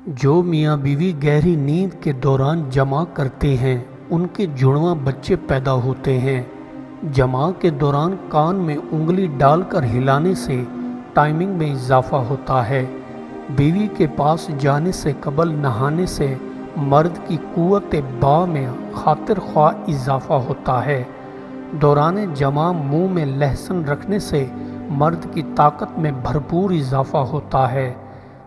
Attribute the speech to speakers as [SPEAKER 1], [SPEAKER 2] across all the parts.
[SPEAKER 1] جو میاں بیوی گہری نیند کے دوران جمع کرتے ہیں ان کے جڑواں بچے پیدا ہوتے ہیں۔ جمع کے دوران کان میں انگلی ڈال کر ہلانے سے ٹائمنگ میں اضافہ ہوتا ہے۔ بیوی کے پاس جانے سے قبل نہانے سے مرد کی قوت باء میں خاطر خواہ اضافہ ہوتا ہے۔ دوران جمع منہ میں لہسن رکھنے سے مرد کی طاقت میں بھرپور اضافہ ہوتا ہے۔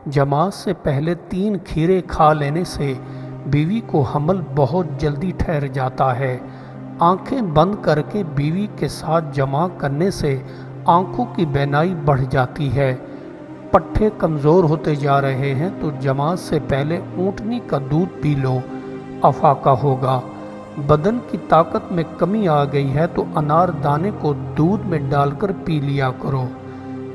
[SPEAKER 1] جماع سے پہلے 3 کھیرے کھا لینے سے بیوی کو حمل بہت جلدی ٹھہر جاتا ہے۔ آنکھیں بند کر کے بیوی کے ساتھ جماع کرنے سے آنکھوں کی بینائی بڑھ جاتی ہے۔ پٹھے کمزور ہوتے جا رہے ہیں تو جماع سے پہلے اونٹنی کا دودھ پی لو، افاقہ ہوگا۔ بدن کی طاقت میں کمی آ گئی ہے تو انار دانے کو دودھ میں ڈال کر پی لیا کرو۔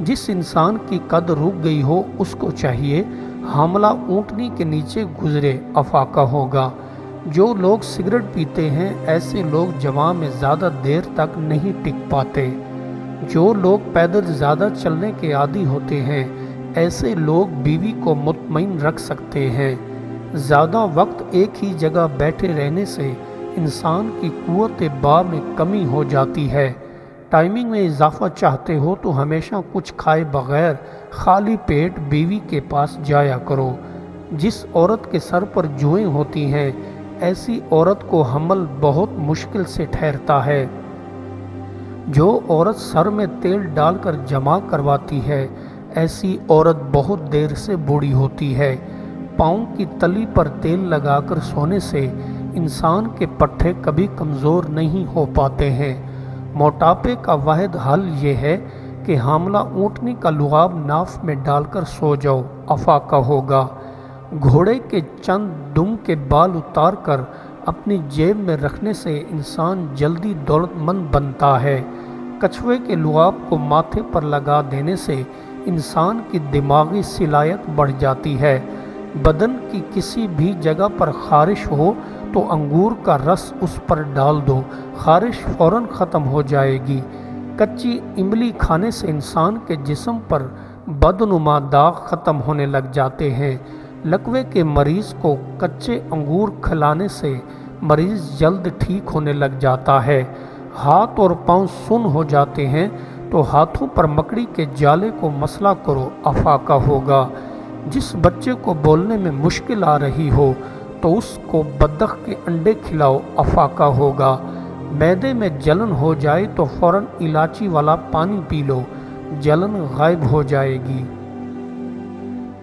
[SPEAKER 1] جس انسان کی قد رک گئی ہو اس کو چاہیے حاملہ اونٹنی کے نیچے گزرے، افاقہ ہوگا۔ جو لوگ سگریٹ پیتے ہیں ایسے لوگ جماع میں زیادہ دیر تک نہیں ٹک پاتے۔ جو لوگ پیدل زیادہ چلنے کے عادی ہوتے ہیں ایسے لوگ بیوی کو مطمئن رکھ سکتے ہیں۔ زیادہ وقت ایک ہی جگہ بیٹھے رہنے سے انسان کی قوت باء میں کمی ہو جاتی ہے۔ ٹائمنگ میں اضافہ چاہتے ہو تو ہمیشہ کچھ کھائے بغیر خالی پیٹ بیوی کے پاس جایا کرو۔ جس عورت کے سر پر جوئیں ہوتی ہیں ایسی عورت کو حمل بہت مشکل سے ٹھہرتا ہے۔ جو عورت سر میں تیل ڈال کر جماع کرواتی ہے ایسی عورت بہت دیر سے بوڑھی ہوتی ہے۔ پاؤں کی تلی پر تیل لگا کر سونے سے انسان کے پٹھے کبھی کمزور نہیں ہو پاتے ہیں۔ موٹاپے کا واحد حل یہ ہے کہ حاملہ اونٹنی کا لعاب ناف میں ڈال کر سو جاؤ، افاقہ ہوگا۔ گھوڑے کے چند دم کے بال اتار کر اپنی جیب میں رکھنے سے انسان جلدی دولت مند بنتا ہے۔ کچھوے کے لعاب کو ماتھے پر لگا دینے سے انسان کی دماغی صلاحیت بڑھ جاتی ہے۔ بدن کی کسی بھی جگہ پر خارش ہو تو انگور کا رس اس پر ڈال دو، خارش فوراً ختم ہو جائے گی۔ کچی املی کھانے سے انسان کے جسم پر بدنما داغ ختم ہونے لگ جاتے ہیں۔ لکوے کے مریض کو کچے انگور کھلانے سے مریض جلد ٹھیک ہونے لگ جاتا ہے۔ ہاتھ اور پاؤں سن ہو جاتے ہیں تو ہاتھوں پر مکڑی کے جالے کو مسلا کرو، افاقہ ہوگا۔ جس بچے کو بولنے میں مشکل آ رہی ہو تو اس کو بطخ کے انڈے کھلاؤ، افاقہ ہوگا۔ معدے میں جلن ہو جائے تو فوراً الائچی والا پانی پی لو، جلن غائب ہو جائے گی۔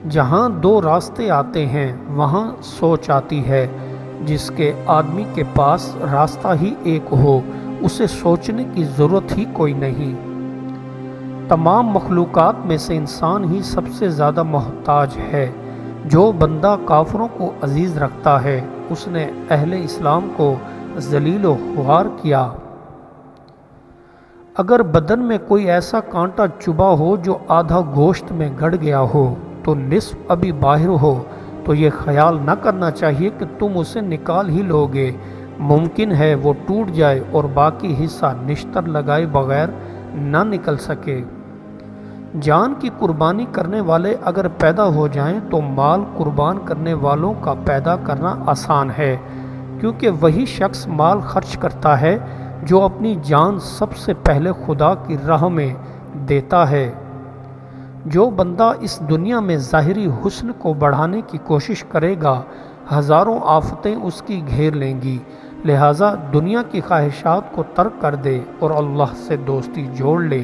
[SPEAKER 1] جہاں 2 راستے آتے ہیں وہاں سوچ آتی ہے۔ جس کے آدمی کے پاس راستہ ہی ایک ہو اسے سوچنے کی ضرورت ہی کوئی نہیں۔ تمام مخلوقات میں سے انسان ہی سب سے زیادہ محتاج ہے۔ جو بندہ کافروں کو عزیز رکھتا ہے اس نے اہل اسلام کو ذلیل و خوار کیا۔ اگر بدن میں کوئی ایسا کانٹا چبھا ہو جو آدھا گوشت میں گڑ گیا ہو تو نصف ابھی باہر ہو تو یہ خیال نہ کرنا چاہیے کہ تم اسے نکال ہی لوگے۔ ممکن ہے وہ ٹوٹ جائے اور باقی حصہ نشتر لگائے بغیر نہ نکل سکے۔ جان کی قربانی کرنے والے اگر پیدا ہو جائیں تو مال قربان کرنے والوں کا پیدا کرنا آسان ہے، کیونکہ وہی شخص مال خرچ کرتا ہے جو اپنی جان سب سے پہلے خدا کی راہ میں دیتا ہے۔ جو بندہ اس دنیا میں ظاہری حسن کو بڑھانے کی کوشش کرے گا ہزاروں آفتیں اس کی گھیر لیں گی، لہٰذا دنیا کی خواہشات کو ترک کر دے اور اللہ سے دوستی جوڑ لے۔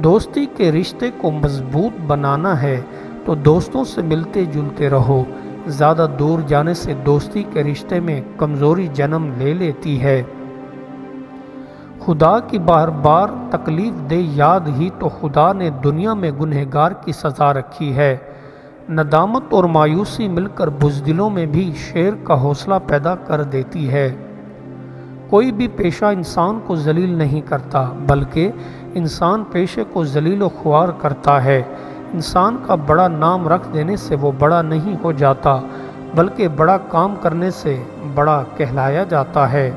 [SPEAKER 1] دوستی کے رشتے کو مضبوط بنانا ہے تو دوستوں سے ملتے جلتے رہو۔ زیادہ دور جانے سے دوستی کے رشتے میں کمزوری جنم لے لیتی ہے۔ خدا کی بار بار تکلیف دے یاد ہی تو خدا نے دنیا میں گنہگار کی سزا رکھی ہے۔ ندامت اور مایوسی مل کر بزدلوں میں بھی شیر کا حوصلہ پیدا کر دیتی ہے۔ کوئی بھی پیشہ انسان کو ذلیل نہیں کرتا بلکہ انسان پیشے کو ذلیل و خوار کرتا ہے۔ انسان کا بڑا نام رکھ دینے سے وہ بڑا نہیں ہو جاتا بلکہ بڑا کام کرنے سے بڑا کہلایا جاتا ہے۔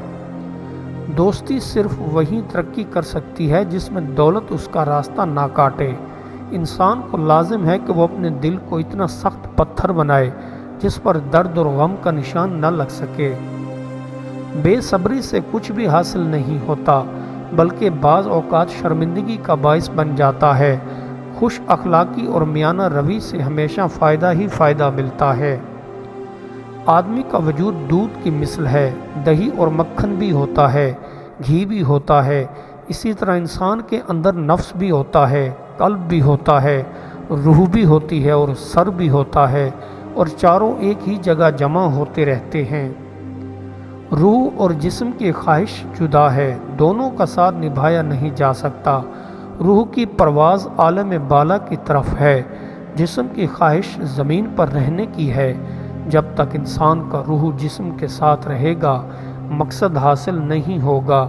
[SPEAKER 1] دوستی صرف وہی ترقی کر سکتی ہے جس میں دولت اس کا راستہ نہ کاٹے۔ انسان کو لازم ہے کہ وہ اپنے دل کو اتنا سخت پتھر بنائے جس پر درد اور غم کا نشان نہ لگ سکے۔ بے صبری سے کچھ بھی حاصل نہیں ہوتا، بلکہ بعض اوقات شرمندگی کا باعث بن جاتا ہے۔ خوش اخلاقی اور میانہ روی سے ہمیشہ فائدہ ہی فائدہ ملتا ہے۔ آدمی کا وجود دودھ کی مثل ہے، دہی اور مکھن بھی ہوتا ہے، گھی بھی ہوتا ہے، اسی طرح انسان کے اندر نفس بھی ہوتا ہے، قلب بھی ہوتا ہے، روح بھی ہوتی ہے اور سر بھی ہوتا ہے، اور چاروں ایک ہی جگہ جمع ہوتے رہتے ہیں۔ روح اور جسم کی خواہش جدا ہے، دونوں کا ساتھ نبھایا نہیں جا سکتا۔ روح کی پرواز عالم بالا کی طرف ہے، جسم کی خواہش زمین پر رہنے کی ہے۔ جب تک انسان کا روح جسم کے ساتھ رہے گا، مقصد حاصل نہیں ہوگا۔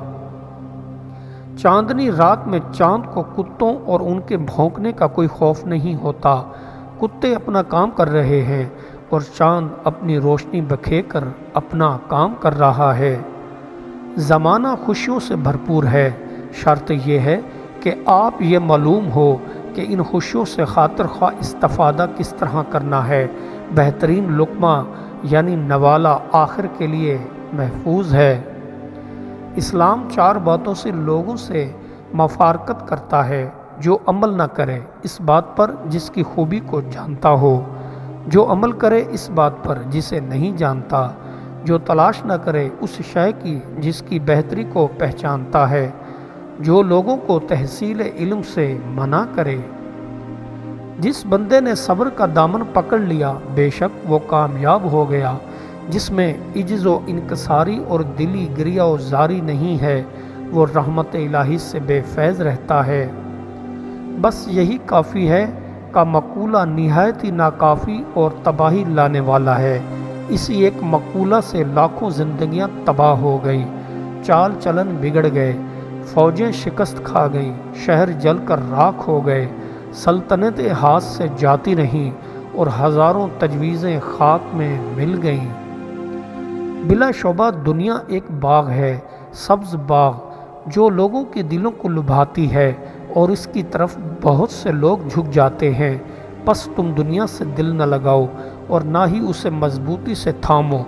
[SPEAKER 1] چاندنی رات میں چاند کو کتوں اور ان کے بھونکنے کا کوئی خوف نہیں ہوتا۔ کتے اپنا کام کر رہے ہیں اور چاند اپنی روشنی بکھیر کر اپنا کام کر رہا ہے۔ زمانہ خوشیوں سے بھرپور ہے، شرط یہ ہے کہ آپ یہ معلوم ہو کہ ان خوشیوں سے خاطر خواہ استفادہ کس طرح کرنا ہے۔ بہترین لقمہ یعنی نوالہ آخر کے لیے محفوظ ہے۔ اسلام 4 باتوں سے لوگوں سے مفارقت کرتا ہے: جو عمل نہ کرے اس بات پر جس کی خوبی کو جانتا ہو، جو عمل کرے اس بات پر جسے نہیں جانتا، جو تلاش نہ کرے اس شے کی جس کی بہتری کو پہچانتا ہے، جو لوگوں کو تحصیل علم سے منع کرے۔ جس بندے نے صبر کا دامن پکڑ لیا بے شک وہ کامیاب ہو گیا۔ جس میں عجز و انکساری اور دلی گریہ و زاری نہیں ہے، وہ رحمت الہی سے بے فیض رہتا ہے۔ بس یہی کافی ہے کا مقولہ نہایت ہی ناکافی اور تباہی لانے والا ہے۔ اسی ایک مقولہ سے لاکھوں زندگیاں تباہ ہو گئی، چال چلن بگڑ گئے، فوجیں شکست کھا گئیں، شہر جل کر راکھ ہو گئے، سلطنتیں ہاتھ سے جاتی رہیں اور ہزاروں تجویزیں خاک میں مل گئیں۔ بلا شبہ دنیا ایک باغ ہے، سبز باغ، جو لوگوں کے دلوں کو لبھاتی ہے اور اس کی طرف بہت سے لوگ جھک جاتے ہیں۔ پس تم دنیا سے دل نہ لگاؤ اور نہ ہی اسے مضبوطی سے تھامو۔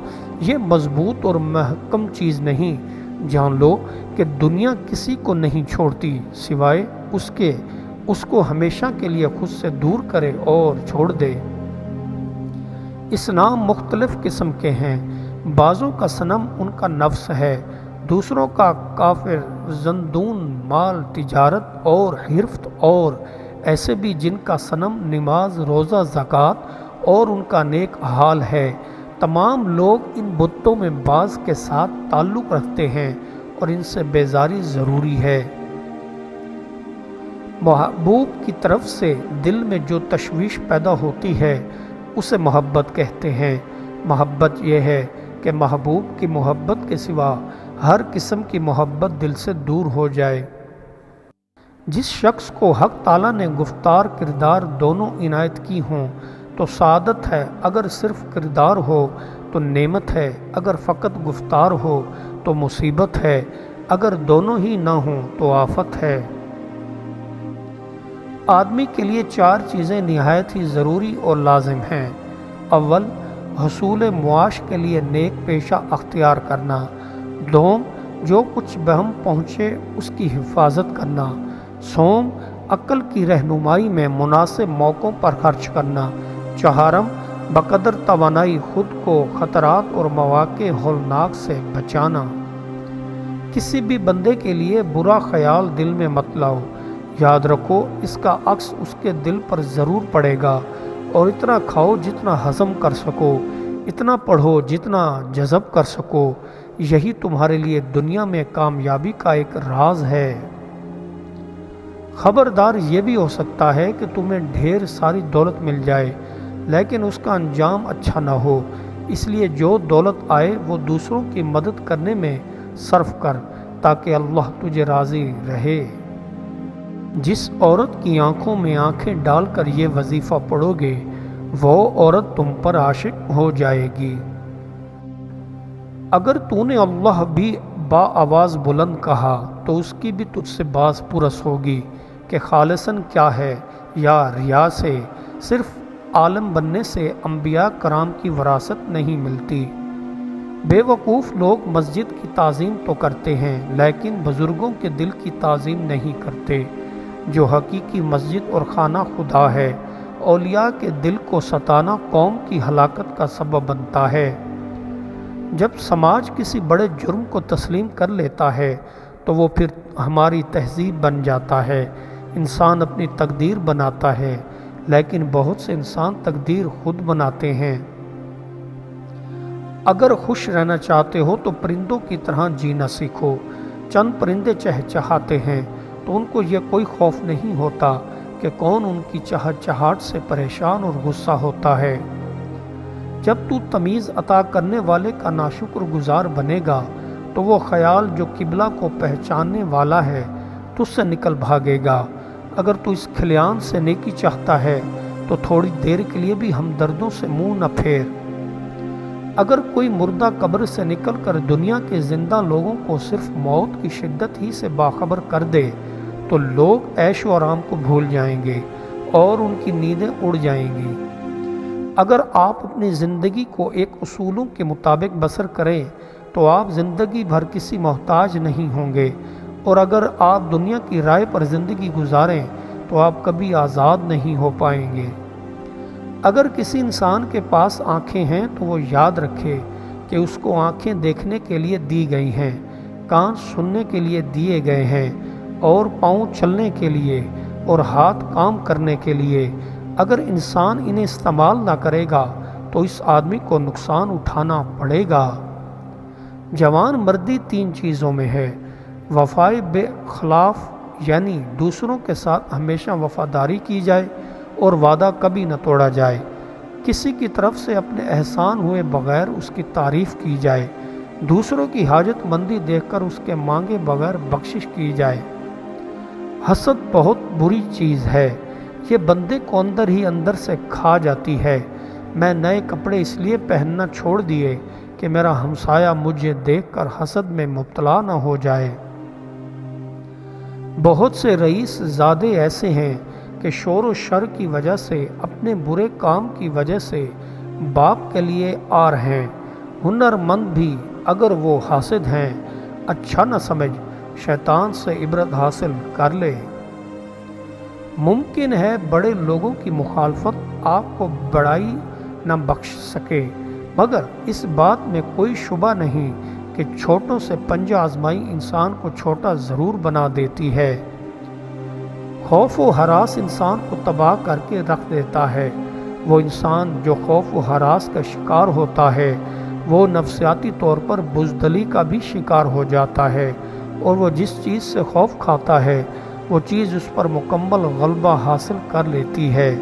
[SPEAKER 1] یہ مضبوط اور محکم چیز نہیں۔ جان لو کہ دنیا کسی کو نہیں چھوڑتی سوائے اس کو ہمیشہ کے لیے خود سے دور کرے اور چھوڑ دے۔ اسنام مختلف قسم کے ہیں، بعضوں کا صنم ان کا نفس ہے، دوسروں کا کافر، زندون، مال، تجارت اور حرفت، اور ایسے بھی جن کا صنم نماز، روزہ، زکوٰۃ اور ان کا نیک حال ہے۔ تمام لوگ ان بتوں میں بعض کے ساتھ تعلق رکھتے ہیں اور ان سے بیزاری ضروری ہے۔ محبوب کی طرف سے دل میں جو تشویش پیدا ہوتی ہے اسے محبت کہتے ہیں۔ محبت یہ ہے کہ محبوب کی محبت کے سوا ہر قسم کی محبت دل سے دور ہو جائے۔ جس شخص کو حق تعالیٰ نے گفتار کردار دونوں عنایت کی ہوں تو سعادت ہے، اگر صرف کردار ہو تو نعمت ہے، اگر فقط گفتار ہو تو مصیبت ہے، اگر دونوں ہی نہ ہوں تو آفت ہے۔ آدمی کے لیے 4 چیزیں نہایت ہی ضروری اور لازم ہیں۔ اول، حصول معاش کے لیے نیک پیشہ اختیار کرنا۔ دوم، جو کچھ بہم پہنچے اس کی حفاظت کرنا۔ سوم، عقل کی رہنمائی میں مناسب موقعوں پر خرچ کرنا۔ چہارم، بقدر توانائی خود کو خطرات اور مواقع ہولناک سے بچانا۔ کسی بھی بندے کے لیے برا خیال دل میں مت لاؤ، یاد رکھو اس کا عکس اس کے دل پر ضرور پڑے گا، اور اتنا کھاؤ جتنا ہضم کر سکو، اتنا پڑھو جتنا جذب کر سکو، یہی تمہارے لیے دنیا میں کامیابی کا ایک راز ہے۔ خبردار، یہ بھی ہو سکتا ہے کہ تمہیں ڈھیر ساری دولت مل جائے لیکن اس کا انجام اچھا نہ ہو، اس لیے جو دولت آئے وہ دوسروں کی مدد کرنے میں صرف کر تاکہ اللہ تجھے راضی رہے۔ جس عورت کی آنکھوں میں آنکھیں ڈال کر یہ وظیفہ پڑھو گے وہ عورت تم پر عاشق ہو جائے گی۔ اگر تو نے اللہ بھی با آواز بلند کہا تو اس کی بھی تجھ سے باز پرس ہوگی کہ خالصاً کیا ہے، یا ریا سے، صرف عالم بننے سے انبیاء کرام کی وراثت نہیں ملتی۔ بے وقوف لوگ مسجد کی تعظیم تو کرتے ہیں لیکن بزرگوں کے دل کی تعظیم نہیں کرتے۔ جو حقیقی مسجد اور خانہ خدا ہے، اولیاء کے دل کو ستانا قوم کی ہلاکت کا سبب بنتا ہے۔ جب سماج کسی بڑے جرم کو تسلیم کر لیتا ہے تو وہ پھر ہماری تہذیب بن جاتا ہے۔ انسان اپنی تقدیر بناتا ہے لیکن بہت سے انسان تقدیر خود بناتے ہیں۔ اگر خوش رہنا چاہتے ہو تو پرندوں کی طرح جینا سیکھو۔ چند پرندے چہچہاتے ہیں تو ان کو یہ کوئی خوف نہیں ہوتا کہ کون ان کی چہچہاہٹ سے پریشان اور غصہ ہوتا ہے۔ جب تو تمیز عطا کرنے والے کا ناشکر گزار بنے گا تو وہ خیال جو قبلہ کو پہچاننے والا ہے تجھ سے نکل بھاگے گا۔ اگر تو اس کھلیان سے نیکی چاہتا ہے تو تھوڑی دیر کے لیے بھی ہمدردوں سے منہ نہ پھیر۔ اگر کوئی مردہ قبر سے نکل کر دنیا کے زندہ لوگوں کو صرف موت کی شدت ہی سے باخبر کر دے تو لوگ عیش و آرام کو بھول جائیں گے اور ان کی نیندیں اڑ جائیں گی۔ اگر آپ اپنی زندگی کو ایک اصولوں کے مطابق بسر کریں تو آپ زندگی بھر کسی محتاج نہیں ہوں گے، اور اگر آپ دنیا کی رائے پر زندگی گزاریں تو آپ کبھی آزاد نہیں ہو پائیں گے۔ اگر کسی انسان کے پاس آنکھیں ہیں تو وہ یاد رکھے کہ اس کو آنکھیں دیکھنے کے لیے دی گئی ہیں، کان سننے کے لیے دیے گئے ہیں، اور پاؤں چلنے کے لیے اور ہاتھ کام کرنے کے لیے۔ اگر انسان انہیں استعمال نہ کرے گا تو اس آدمی کو نقصان اٹھانا پڑے گا۔ جوان مردی تین چیزوں میں ہے: وفائے بے خلاف، یعنی دوسروں کے ساتھ ہمیشہ وفاداری کی جائے اور وعدہ کبھی نہ توڑا جائے، کسی کی طرف سے اپنے احسان ہوئے بغیر اس کی تعریف کی جائے، دوسروں کی حاجت مندی دیکھ کر اس کے مانگے بغیر بخشش کی جائے۔ حسد بہت بری چیز ہے، یہ بندے کو اندر ہی اندر سے کھا جاتی ہے۔ میں نئے کپڑے اس لیے پہننا چھوڑ دیے کہ میرا ہمسایہ مجھے دیکھ کر حسد میں مبتلا نہ ہو جائے۔ بہت سے رئیس زادے ایسے ہیں کہ شور و شر کی وجہ سے، اپنے برے کام کی وجہ سے باپ کے لیے آر ہیں۔ ہنر مند بھی اگر وہ حاسد ہیں، اچھا نہ سمجھ، شیطان سے عبرت حاصل کر لے۔ ممکن ہے بڑے لوگوں کی مخالفت آپ کو بڑائی نہ بخش سکے، مگر اس بات میں کوئی شبہ نہیں کہ چھوٹوں سے پنجہ آزمائی انسان کو چھوٹا ضرور بنا دیتی ہے۔ خوف و ہراس انسان کو تباہ کر کے رکھ دیتا ہے۔ وہ انسان جو خوف و ہراس کا شکار ہوتا ہے وہ نفسیاتی طور پر بزدلی کا بھی شکار ہو جاتا ہے، اور وہ جس چیز سے خوف کھاتا ہے وہ چیز اس پر مکمل غلبہ حاصل کر لیتی ہے۔